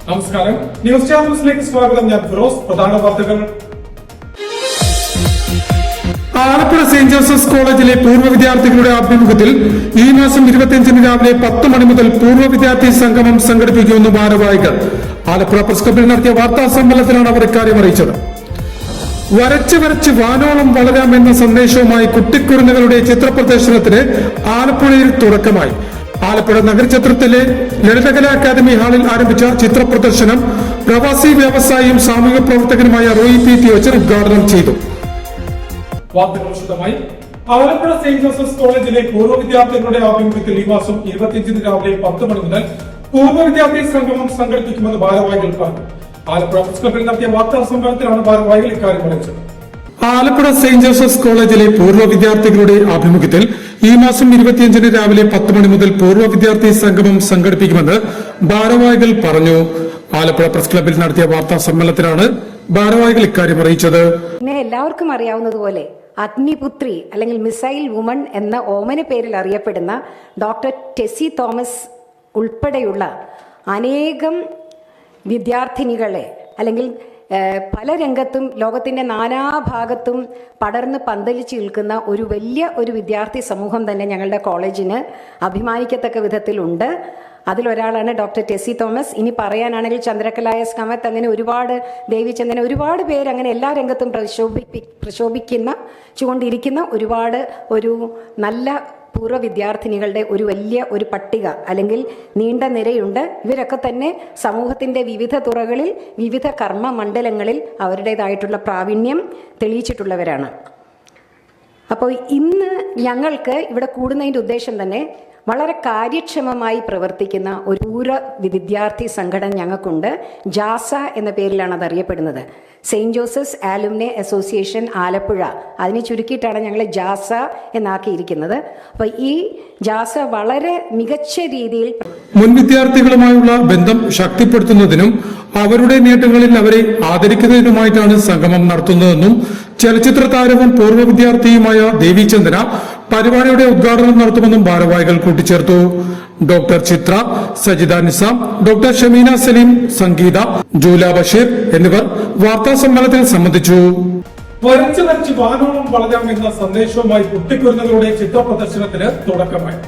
നമസ്കാരം, ന്യൂസ് ചാനൽസിലേക്ക് സ്വാഗതം. ഞാൻ ഫിറോസ്. പ്രധാന വാർത്തകൾ. ആലപ്പുഴ സെന്റ് ജോസഫ്സ് കോളേജിലെ പൂർവ്വ വിദ്യാർത്ഥികളുടെ ആഭിമുഖ്യത്തിൽ ഈ മാസം 25-ന് രാവിലെ 10 മണി മുതൽ പൂർവ്വ വിദ്യാർത്ഥി സംഗമം സംഘടിപ്പിക്കുമെന്ന് ഭാരവാഹികൾ ആലപ്പുഴ പ്രസ് ക്ലബ്ബിൽ നടത്തിയ വാർത്താ സമ്മേളനത്തിലാണ് അവർ ഇക്കാര്യം അറിയിച്ചത്. വരച്ച് വരച്ച് വാനോളം വളരാമെന്ന സന്ദേശവുമായി കുട്ടിക്കുരുന്നുകളുടെ ചിത്രപ്രദർശനത്തിന് ആലപ്പുഴയിൽ തുടക്കമായി. ആലപ്പുഴ നഗരചിത്രത്തിലെ ലളിതകലാ അക്കാദമി ഹാളിൽ ആരംഭിച്ച ചിത്രപ്രദർശനം പ്രവാസി വ്യവസായിയും സാമൂഹിക പ്രവർത്തകനുമായ റോയി പി തിയോച്ചൻ ഉദ്ഘാടനം ചെയ്തു. വാർത്തകൾ വിശദമായി. ആലപ്പുഴ സെന്റ് ജോസഫ്സ് കോളേജിലെ പൂർവ്വ വിദ്യാർത്ഥികളുടെ ആഭിമുഖ്യത്തിൽ ഈ മാസം 25-ന് രാവിലെ 10 മണി മുതൽ പൂർവ്വ വിദ്യാർത്ഥി സംഗമം സംഘടിപ്പിക്കുമെന്ന് ഭാരവാഹികൾ പറഞ്ഞു. ആലപ്പുഴ പ്രസ് ക്ലബ്ബിൽ നടത്തിയ വാർത്താ സമ്മേളനത്തിലാണ് ഭാരവാഹികൾ ഇക്കാര്യം അറിയിച്ചത്. ആലപ്പുഴ സെന്റ് ജോസഫ്സ് കോളേജിലെ പൂർവ്വ വിദ്യാർത്ഥികളുടെ ആഭിമുഖ്യത്തിൽ ഈ മാസം 25-ന് രാവിലെ 10 മണി മുതൽ പൂർവ്വ വിദ്യാർത്ഥി സംഗമം സംഘടിപ്പിക്കുമെന്ന് ഭാരവാഹികൾ പറഞ്ഞു. ആലപ്പുഴ പ്രസ് ക്ലബ്ബിൽ നടത്തിയ വാർത്താ സമ്മേളനത്തിലാണ് ഭാരവാഹികൾ ഇക്കാര്യം അറിയിച്ചത്. എല്ലാവർക്കും അറിയാവുന്നതുപോലെ അഗ്നിപുത്രി അല്ലെങ്കിൽ മിസൈൽ വുമൺ എന്ന ഓമന പേരിൽ അറിയപ്പെടുന്ന ഡോക്ടർ ടെസി തോമസ് ഉൾപ്പെടെയുള്ള അനേകം വിദ്യാർത്ഥിനികളെ അല്ലെങ്കിൽ പല രംഗത്തും ലോകത്തിൻ്റെ നാനാഭാഗത്തും പടർന്ന് പന്തലിച്ച് നിൽക്കുന്ന ഒരു വലിയ ഒരു വിദ്യാർത്ഥി സമൂഹം തന്നെ ഞങ്ങളുടെ കോളേജിന് അഭിമാനിക്കത്തക്ക വിധത്തിലുണ്ട്. അതിലൊരാളാണ് ഡോക്ടർ ടെസി തോമസ്. ഇനി പറയാനാണെങ്കിൽ ചന്ദ്രകലായ സ്കമത്ത്, അങ്ങനെ ഒരുപാട് ദേവിചന്ദന, ഒരുപാട് പേര് അങ്ങനെ എല്ലാ രംഗത്തും പ്രശോഭിക്കുന്ന ഒരുപാട് ഒരു നല്ല പൂർവ്വ വിദ്യാർത്ഥിനികളുടെ ഒരു വലിയ ഒരു പട്ടിക അല്ലെങ്കിൽ നീണ്ട നിരയുണ്ട്. ഇവരൊക്കെ തന്നെ സമൂഹത്തിൻ്റെ വിവിധ തുറകളിൽ വിവിധ കർമ്മ മണ്ഡലങ്ങളിൽ അവരുടേതായിട്ടുള്ള പ്രാവീണ്യം തെളിയിച്ചിട്ടുള്ളവരാണ്. അപ്പോൾ ഇന്ന് ഞങ്ങൾക്ക് ഇവിടെ കൂടുന്നതിൻ്റെ ഉദ്ദേശം തന്നെ വളരെ കാര്യക്ഷമമായി പ്രവർത്തിക്കുന്ന ഒരു പൂർവ്വ വിദ്യാർത്ഥി സംഘടന ഞങ്ങൾക്കുണ്ട്. ജാസ എന്ന പേരിലാണ് അത് അറിയപ്പെടുന്നത്. സെയിൻറ്റ് ജോസഫ്സ് ആലുമിനി അസോസിയേഷൻ ആലപ്പുഴ, അതിനെ ചുരുക്കിയിട്ടാണ് ഞങ്ങൾ ജാസ എന്നാക്കിയിരിക്കുന്നത്. അപ്പോൾ ഈ ജാസ വളരെ മികച്ച രീതിയിൽ മുൻ വിദ്യാർത്ഥികളുമായുള്ള ബന്ധം ശക്തിപ്പെടുത്തുന്നതിനും അവരുടെ നേട്ടങ്ങളിൽ അവരെ ആദരിക്കുന്നതിനുമായിട്ടാണ് സംഗമം നടത്തുന്നതെന്നും ചലച്ചിത്ര താരവും പൂർവ്വ വിദ്യാർത്ഥിയുമായ ദേവിചന്ദന പരിപാടിയുടെ ഉദ്ഘാടനം നടത്തുമെന്നും ഭാരവാഹികൾ കൂട്ടിച്ചേർത്തു. ഡോക്ടർ ചിത്ര, സജിദ നിസാം, ഡോക്ടർ ഷമീന സലീം, സംഗീത, ജൂല ബഷീർ എന്നിവർ വാർത്താ സമ്മേളനത്തിൽ സംബന്ധിച്ചു. വരച്ച് വരച്ച് വാനോളം വളരാം എന്ന സന്ദേശവുമായി കുട്ടിക്കുരുന്നുകളുടെ ചിത്ര പ്രദർശനത്തിന് തുടക്കമായി.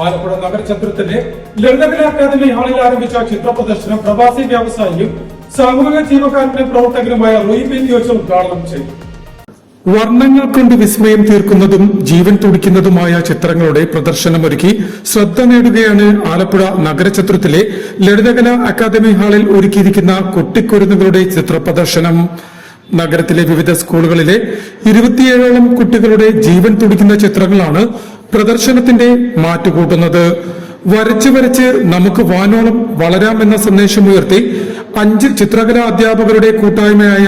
ആലപ്പുഴ നഗരചിത്രത്തിലെ ലളിതകലാ അക്കാദമി ഹാളിൽ ആരംഭിച്ച ചിത്ര പ്രദർശനം പ്രവാസി വ്യവസായിയും സാമൂഹിക ജീവകാരുണ്യ പ്രവർത്തകനുമായ റോയി പി തിയോച്ചൻ ഉദ്ഘാടനം ചെയ്തു. വർണ്ണങ്ങൾ കൊണ്ട് വിസ്മയം തീർക്കുന്നതും ജീവൻ തുടിക്കുന്നതുമായ ചിത്രങ്ങളുടെ പ്രദർശനമൊരുക്കി ശ്രദ്ധ നേടുകയാണ് ആലപ്പുഴ നഗരചിത്രത്തിലെ ലളിതകലാ അക്കാദമി ഹാളിൽ ഒരുക്കിയിരിക്കുന്ന കുട്ടിക്കുരുന്നുകളുടെ ചിത്ര പ്രദർശനം. നഗരത്തിലെ വിവിധ സ്കൂളുകളിലെ 27ഓളം കുട്ടികളുടെ ജീവൻ തുടിക്കുന്ന ചിത്രങ്ങളാണ് പ്രദർശനത്തിന്റെ മാറ്റുകൂട്ടുന്നത്. വരച്ച് വരച്ച് നമുക്ക് വാനോളം വളരാമെന്ന സന്ദേശമുയർത്തി 5 ചിത്രകലാ അധ്യാപകരുടെ കൂട്ടായ്മയായ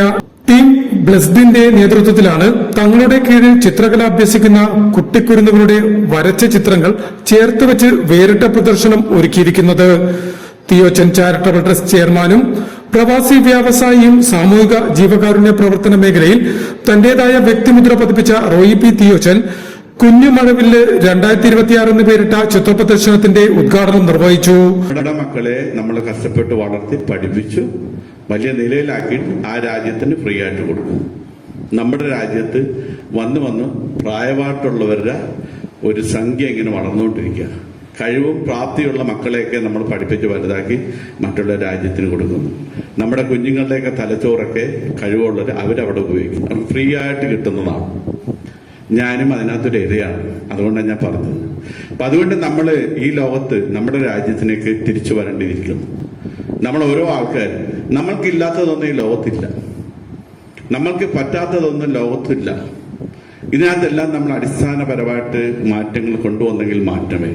ടീം ബ്ലെസ്ഡിന്റെ നേതൃത്വത്തിലാണ് തങ്ങളുടെ കീഴിൽ ചിത്രകല അഭ്യസിക്കുന്ന കുട്ടിക്കുരുന്നുകളുടെ വരച്ച ചിത്രങ്ങൾ ചേർത്ത് വെച്ച് വേറിട്ട പ്രദർശനം ഒരുക്കിയിരിക്കുന്നത്. തിയോച്ചൻ ചാരിറ്റബിൾ ട്രസ്റ്റ് ചെയർമാനും പ്രവാസി വ്യവസായിയും സാമൂഹിക ജീവകാരുണ്യ പ്രവർത്തന മേഖലയിൽ തന്റേതായ വ്യക്തിമുദ്ര പതിപ്പിച്ച റോയി പി തിയോച്ചൻ കുഞ്ഞുമഴവില്ല് 2026 എന്ന് പേരിട്ട ചിത്രപ്രദർശനത്തിന്റെ ഉദ്ഘാടനം നിർവഹിച്ചു. നമ്മുടെ മക്കളെ നമ്മൾ കഷ്ടപ്പെട്ട് വളർത്തി പഠിപ്പിച്ചു വലിയ നിലയിലാക്കി ആ രാജ്യത്തിന് ഫ്രീ ആയിട്ട് കൊടുക്കും. നമ്മുടെ രാജ്യത്ത് വന്ന് പ്രായമായിട്ടുള്ളവരുടെ ഒരു സംഖ്യ ഇങ്ങനെ വളർന്നുകൊണ്ടിരിക്കുക. കഴിവും പ്രാപ്തിയുള്ള മക്കളെയൊക്കെ നമ്മൾ പഠിപ്പിച്ച് വലുതാക്കി മറ്റുള്ള രാജ്യത്തിന് കൊടുക്കുന്നു. നമ്മുടെ കുഞ്ഞുങ്ങളുടെയൊക്കെ തലച്ചോറൊക്കെ കഴിവുള്ളവർ അവരവിടെ ഉപയോഗിക്കും. അത് ഫ്രീ ആയിട്ട് കിട്ടുന്നതാണ്. ഞാനും അതിനകത്തൊരു ഇരയാണ്. അതുകൊണ്ടാണ് ഞാൻ പറഞ്ഞത്. അപ്പൊ അതുകൊണ്ട് നമ്മൾ ഈ ലോകത്ത് നമ്മുടെ രാജ്യത്തിലേക്ക് തിരിച്ചു വരേണ്ടിയിരിക്കുന്നു. നമ്മൾ ഓരോ ആൾക്കാർ നമ്മൾക്കില്ലാത്തതൊന്നും ഈ ലോകത്തില്ല, നമ്മൾക്ക് പറ്റാത്തതൊന്നും ലോകത്തില്ല. ഇതിനകത്തെല്ലാം നമ്മൾ അടിസ്ഥാനപരമായിട്ട് മാറ്റങ്ങൾ കൊണ്ടുവന്നെങ്കിൽ മാത്രമേ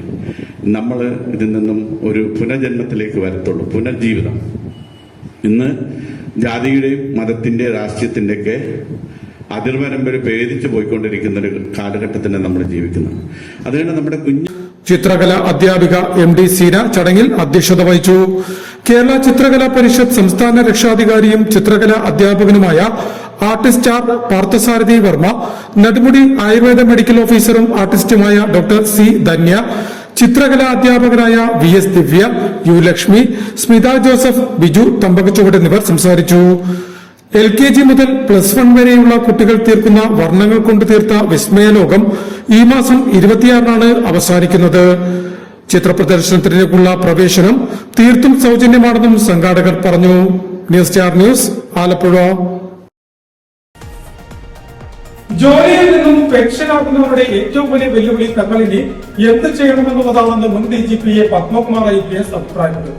നമ്മൾ ഇതിൽ നിന്നും ഒരു പുനർജന്മത്തിലേക്ക് വരത്തുള്ളൂ, പുനർജീവിതം. ഇന്ന് ജാതിയുടെയും മതത്തിന്റെ രാഷ്ട്രീയത്തിന്റെയൊക്കെ അതിർവരമ്പ് ഭേദിച്ചു പോയിക്കൊണ്ടിരിക്കുന്ന ഒരു കാലഘട്ടത്തിന് നമ്മൾ ജീവിക്കുന്നത്. അതുകൊണ്ട് നമ്മുടെ ചിത്രകല അധ്യാപിക MD സീന ചടങ്ങിൽ അധ്യക്ഷത വഹിച്ചു. കേരള ചിത്രകലാ പരിഷത്ത് സംസ്ഥാന രക്ഷാധികാരിയും ചിത്രകലാ അധ്യാപകനുമായ artist R Parthasarathy Varma, Nedumudi Ayurveda medical ഓഫീസറും ആർട്ടിസ്റ്റുമായ ഡോക്ടർ C ധന്യ, ചിത്രകലാ അധ്യാപകരായ VS Divya, U Lakshmi, Smitha Joseph, Biju Thampakachuvadu എന്നിവർ സംസാരിച്ചു. LKG മുതൽ +1 വരെയുള്ള കുട്ടികൾ തീർക്കുന്ന വർണ്ണങ്ങൾ കൊണ്ട് തീർത്ത വിസ്മയലോകം ഈ മാസം 26-നാണ് അവസാനിക്കുന്നത്. ചിത്രപ്രദർശനത്തിലേക്കുള്ള പ്രവേശനം തീർത്തും സൗജന്യമാണെന്നും സംഘാടകർ പറഞ്ഞു. News star news, Alappuzha. ജോലിയിൽ നിന്നും പെൻഷനാകുന്നവരുടെ ഏറ്റവും വലിയ വെല്ലുവിളി തങ്ങളിനി എന്ത് ചെയ്യണമെന്നുള്ളതാണെന്ന് മുൻ DGP പത്മകുമാർ IPS അഭിപ്രായപ്പെട്ടു.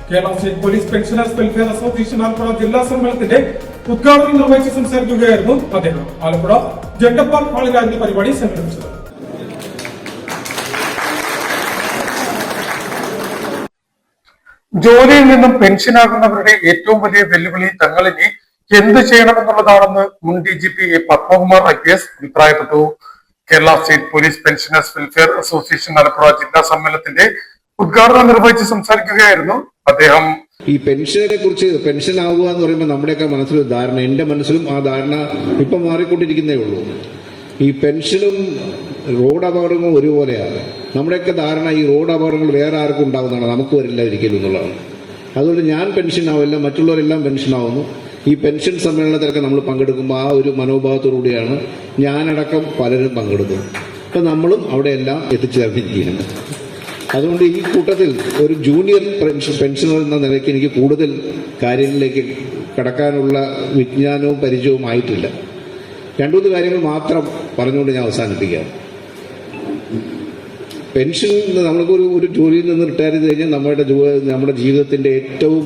Kerala state police pensioners welfare association Alappuzha ജില്ലാ സമ്മേളനത്തിന്റെ ഉദ്ഘാടനം നിർവഹിച്ച് സംസാരിക്കുകയായിരുന്നു അദ്ദേഹം. ആലപ്പുഴ ജെൻഡർ പാർക്ക് ഹാളിലായിരുന്നു പരിപാടി സംഘടിപ്പിച്ചത്. ജോലിയിൽ നിന്നും പെൻഷനാകുന്നവരുടെ ഏറ്റവും വലിയ വെല്ലുവിളി തങ്ങളിനി എന്ത് ചെയ്യണമെന്നുള്ളതാണെന്ന് മുൻ DGP പത്മകുമാർ IPS അഭിപ്രായപ്പെട്ടു. Kerala state police pensioners welfare association Alappuzha ജില്ലാ സമ്മേളനത്തിന്റെ ഉദ്ഘാടനം നിർവഹിച്ച് സംസാരിക്കുകയായിരുന്നു അദ്ദേഹം. ഈ പെൻഷനെ കുറിച്ച് പെൻഷൻ ആവുക എന്ന് പറയുമ്പോൾ നമ്മുടെയൊക്കെ മനസ്സിലൊരു ധാരണ, എന്റെ മനസ്സിലും ആ ധാരണ ഇപ്പം മാറിക്കൊണ്ടിരിക്കുന്നേ ഉള്ളൂ. ഈ പെൻഷനും റോഡ് അപകടങ്ങളും ഒരുപോലെയാണ്. നമ്മുടെയൊക്കെ ധാരണ ഈ റോഡ് അപകടങ്ങൾ വേറെ ആർക്കും ഉണ്ടാകുന്നതാണ്, നമുക്ക് വരില്ല ഒരിക്കലും എന്നുള്ളതാണ്. അതുകൊണ്ട് ഞാൻ പെൻഷൻ ആവില്ല, മറ്റുള്ളവരെല്ലാം പെൻഷൻ ആവുന്നു. ഈ പെൻഷൻ സമ്മേളനത്തിലൊക്കെ നമ്മൾ പങ്കെടുക്കുമ്പോൾ ആ ഒരു മനോഭാവത്തോടുകൂടിയാണ് ഞാനടക്കം പലരും പങ്കെടുക്കുന്നത്. അപ്പം നമ്മളും അവിടെയെല്ലാം എത്തിച്ചേർന്നിരിക്കുകയാണ്. അതുകൊണ്ട് ഈ കൂട്ടത്തിൽ ഒരു ജൂനിയർ പെൻഷനർ എന്ന നിലയ്ക്ക് എനിക്ക് കൂടുതൽ കാര്യങ്ങളിലേക്ക് കടക്കാനുള്ള വിജ്ഞാനവും പരിചയവും ആയിട്ടില്ല. 2-3 കാര്യങ്ങൾ മാത്രം പറഞ്ഞുകൊണ്ട് ഞാൻ അവസാനിപ്പിക്കാം. പെൻഷൻ നമ്മൾക്കൊരു ജോലിയിൽ നിന്ന് റിട്ടയർ ചെയ്ത് കഴിഞ്ഞാൽ നമ്മുടെ ജീവിതത്തിൻ്റെ ഏറ്റവും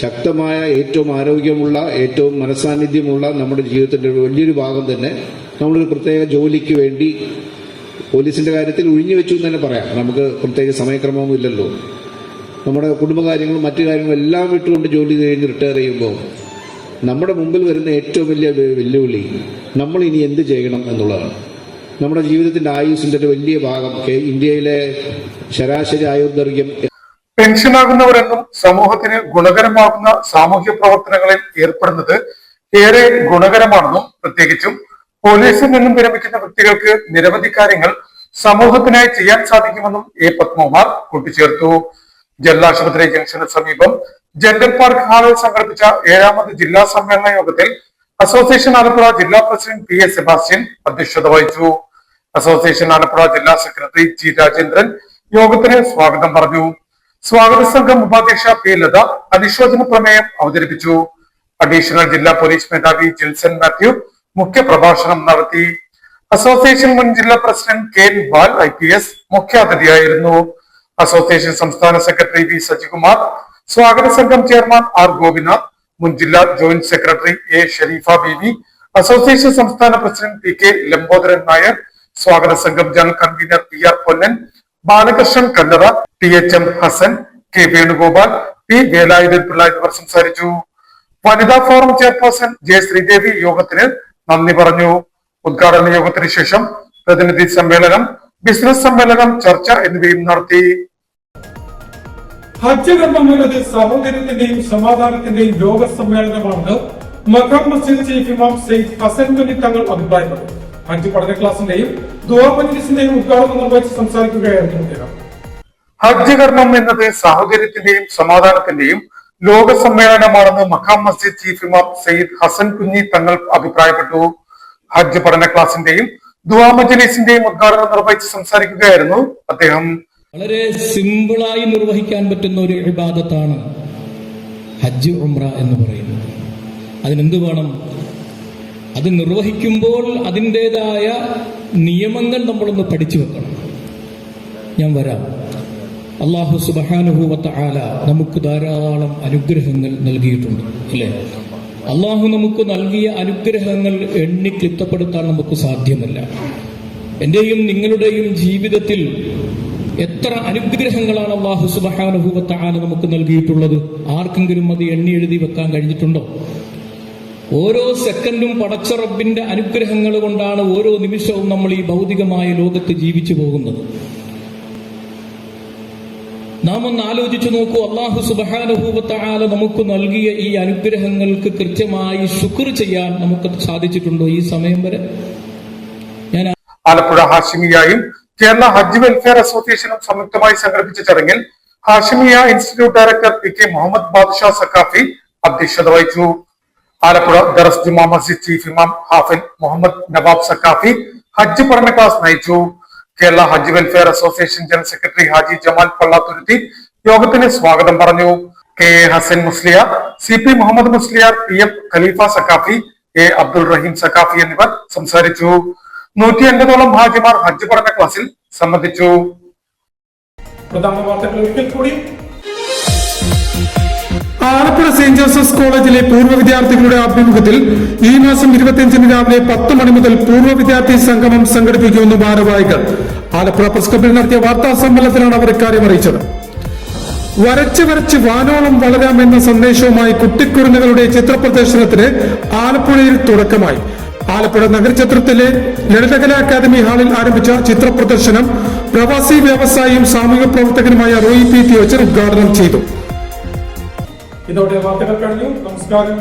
ശക്തമായ, ഏറ്റവും ആരോഗ്യമുള്ള, ഏറ്റവും മനസ്സാന്നിധ്യമുള്ള നമ്മുടെ ജീവിതത്തിൻ്റെ വലിയൊരു ഭാഗം തന്നെ നമ്മളൊരു പ്രത്യേക ജോലിക്ക് വേണ്ടി പോലീസിന്റെ കാര്യത്തിൽ ഒഴിഞ്ഞു വെച്ചു എന്ന് തന്നെ പറയാം. നമുക്ക് പ്രത്യേക സമയക്രമമൊന്നും ഇല്ലല്ലോ. നമ്മുടെ കുടുംബകാര്യങ്ങളും മറ്റു കാര്യങ്ങളും എല്ലാം വിട്ടുകൊണ്ട് ജോലി കഴിഞ്ഞ് റിട്ടയർ ചെയ്യുമ്പോൾ നമ്മുടെ മുമ്പിൽ വരുന്ന ഏറ്റവും വലിയ വെല്ലുവിളി നമ്മൾ ഇനി എന്ത് ചെയ്യണം എന്നുള്ളതാണ്. നമ്മുടെ ജീവിതത്തിന്റെ ആയുസിന്റെ ഒരു വലിയ ഭാഗം ഇന്ത്യയിലെ ശരാശരി ആയുർദൈർഘ്യം. പെൻഷനാകുന്നവരെന്നും സമൂഹത്തിന് ഗുണകരമാകുന്ന സാമൂഹ്യ പ്രവർത്തനങ്ങളിൽ ഏർപ്പെടുന്നത് ഏറെ ഗുണകരമാണെന്നും പ്രത്യേകിച്ചും പോലീസിൽ നിന്നും വിരമിക്കുന്ന വ്യക്തികൾക്ക് നിരവധി കാര്യങ്ങൾ സമൂഹത്തിനായി ചെയ്യാൻ സാധിക്കുമെന്നും പത്മകുമാർ കൂട്ടിച്ചേർത്തു. ജലാശുപത്രി ജംഗ്ഷന് സമീപം ജെൻഡർ പാർക്ക് ഹാളിൽ സംഘടിപ്പിച്ച 7ാമത് ജില്ലാ സമ്മേളന യോഗത്തിൽ അസോസിയേഷൻ ആലപ്പുഴ ജില്ലാ പ്രസിഡന്റ് PA സെബാസ്റ്റ്യൻ അധ്യക്ഷത വഹിച്ചു. അസോസിയേഷൻ ആലപ്പുഴ ജില്ലാ സെക്രട്ടറി G രാജേന്ദ്രൻ യോഗത്തിന് സ്വാഗതം പറഞ്ഞു. സ്വാഗത സംഘം ഉപാധ്യക്ഷ P ലത അനുശോചന പ്രമേയം അവതരിപ്പിച്ചു. അഡീഷണൽ ജില്ലാ പോലീസ് മേധാവി ജിൽസൺ മാത്യു മുഖ്യ പ്രഭാഷണം നടത്തി. അസോസിയേഷൻ മുൻ ജില്ലാ പ്രസിഡന്റ് KN ബാൽ IPS മുഖ്യാതിഥിയായിരുന്നു. അസോസിയേഷൻ സംസ്ഥാന സെക്രട്ടറി V സജികുമാർ, സ്വാഗത സംഘം ചെയർമാൻ R ഗോപിനാഥ്, മുൻ ജില്ലാ joint secretary A Shareefa Beevi, association സംസ്ഥാന പ്രസിഡന്റ് PK ലംബോദരൻ നായർ, സ്വാഗത സംഘം general convener PR Ponnan, Balakrishnan Kallara, THM Hassan, K Venugopal, P Velayudhan Pillai എന്നിവർ സംസാരിച്ചു. വനിതാ ഫോറം ചെയർപേഴ്സൺ J ശ്രീദേവി യോഗത്തിന് നന്ദി പറഞ്ഞു. ഉദ്ഘാടന യോഗത്തിന് ശേഷം പ്രതിനിധി സമ്മേളനം, ബിസിനസ് സമ്മേളനം, ചർച്ച എന്നിവയും നടത്തി. ഹജ്ജ് കർമ്മം എന്നത് സഹോദര്യത്തിന്റെയും സമാധാനത്തിന്റെയും ലോക സമ്മേളനമാണെന്ന് മക്കാം മസ്ജിദ് ചീഫ് ഇമാം സെയ്ദ് ഹസൻ കുഞ്ഞി തങ്ങൾ അഭിപ്രായപ്പെട്ടു. ഹജ്ജ് പഠന ക്ലാസിന്റെയും ദുആ മജ്ലിസിന്റെയും ഉദ്ഘാടനം നിർവഹിച്ച് സംസാരിക്കുകയായിരുന്നു അദ്ദേഹം. ഹജ്ജ് കർമ്മം എന്നത് സഹോദര്യത്തിന്റെയും സമാധാനത്തിന്റെയും ലോക സമ്മേളനമാണെന്ന് മക്കാം മസ്ജിദ് ചീഫ് ഇമാം സെയ്ദ് ഹസൻ കുഞ്ഞി തങ്ങൾ അഭിപ്രായപ്പെട്ടു. ഹജ്ജ് പഠന ക്ലാസിന്റെയും ദുആ മജ്ലിസിന്റെയും ഉദ്ഘാടനം നിർവഹിച്ച് സംസാരിക്കുകയായിരുന്നു അദ്ദേഹം. വളരെ സിമ്പിളായി നിർവഹിക്കാൻ പറ്റുന്ന ഒരു ഇബാദത്താണ് ഹജ്ജ് ഉംറ എന്ന് പറയുന്നത്. അതിനെന്ത് വേണം? അത് നിർവഹിക്കുമ്പോൾ അതിൻ്റെതായ നിയമങ്ങൾ നമ്മളൊന്ന് പഠിച്ചു വെക്കണം. ഞാൻ വരാം. അല്ലാഹു സുബ്ഹാനഹു വ തആല നമുക്ക് ധാരാളം അനുഗ്രഹങ്ങൾ നൽകിയിട്ടുണ്ട്, അല്ലേ? അല്ലാഹു നമുക്ക് നൽകിയ അനുഗ്രഹങ്ങൾ എണ്ണി ക്ലിപ്തപ്പെടുത്താൻ നമുക്ക് സാധ്യമല്ല. എന്റെയും നിങ്ങളുടെയും ജീവിതത്തിൽ എത്ര അനുഗ്രഹങ്ങളാണ് അല്ലാഹു സുബ്ഹാനഹു വ തആല നമുക്ക് നൽകിയിട്ടുള്ളത്? ആർക്കെങ്കിലും അത് എണ്ണി എഴുതി വെക്കാൻ കഴിഞ്ഞിട്ടുണ്ടോ? ഓരോ സെക്കൻഡും പടച്ച റബ്ബിന്റെ അനുഗ്രഹങ്ങൾ കൊണ്ടാണ് ഓരോ നിമിഷവും നമ്മൾ ഈ ഭൗതികമായ ലോകത്ത് ജീവിച്ചു പോകുന്നത്. നാം ഒന്ന് ആലോചിച്ചു നോക്കൂ. അല്ലാഹു സുബ്ഹാനഹു വ തആല നമുക്ക് നൽകിയ ഈ അനുഗ്രഹങ്ങൾക്ക് കൃത്യമായി ശുക്ർ ചെയ്യാൻ നമുക്ക് സാധിച്ചിട്ടുണ്ടോ ഈ സമയം വരെ? ഞാൻ ആലപ്പുഴ ഹാഷിമിയായും കേരള ഹജ്ജ് വെൽഫെയർ അസോസിയേഷനും സംയുക്തമായി സംഘടിപ്പിച്ച ചടങ്ങിൽ Hashimiya institute director P K. Muhammad Badusha Saqafi അധ്യക്ഷത വഹിച്ചു. ആലപ്പുഴ ദറസ് ജുമാ മസ്ജിദ് ചീഫ് ഇമാം ഹാഫിൽ മുഹമ്മദ് നവാബ് സക്കാഫി ഹജ്ജ് പഠന ക്ലാസ് നയിച്ചു. Kerala Hajj welfare association general secretary Haji Jamal Pallathuruthy യോഗത്തിന് സ്വാഗതം പറഞ്ഞു. K A Hassan Musliyar, C P Muhammad Musliyar, P M Khalifa Saqafi, A Abdul Rahim Saqafi എന്നിവർ സംസാരിച്ചു. 150ഓളം ഹാജിമാർ ഹജ്ജ് പഠന ക്ലാസ്സിൽ സംബന്ധിച്ചു. പ്രധാന വാർത്തകൾ ഒരിക്കൽ കൂടി. ആലപ്പുഴ സെന്റ് ജോസഫ്സ് കോളേജിലെ പൂർവ്വ വിദ്യാർത്ഥികളുടെ ആഭിമുഖ്യത്തിൽ ഈ മാസം 25 രാവിലെ 10 മണി മുതൽ പൂർവ്വ വിദ്യാർത്ഥി സംഗമം സംഘടിപ്പിക്കുമെന്ന് ഭാരവാഹികൾ ആലപ്പുഴ പ്രസ് ക്ലബ്ബിൽ നടത്തിയ വാർത്താ സമ്മേളനത്തിലാണ് അവർ ഇക്കാര്യം അറിയിച്ചത്. വരച്ച് വരച്ച് വാനോളം വളരാം എന്ന സന്ദേശവുമായി കുട്ടിക്കുരുന്നുകളുടെ ചിത്രപ്രദർശനത്തിന് ആലപ്പുഴയിൽ തുടക്കമായി. ആലപ്പുഴ നഗരചിത്രത്തിലെ ലളിതകലാ അക്കാദമി ഹാളിൽ ആരംഭിച്ച ചിത്രപ്രദർശനം പ്രവാസി വ്യവസായിയും സാമൂഹിക പ്രവർത്തകനുമായ റോയി പി തിയോച്ചർ ഉദ്ഘാടനം ചെയ്തു. ഇതോടെ വാർത്തകൾ കഴിഞ്ഞു. നമസ്കാരം.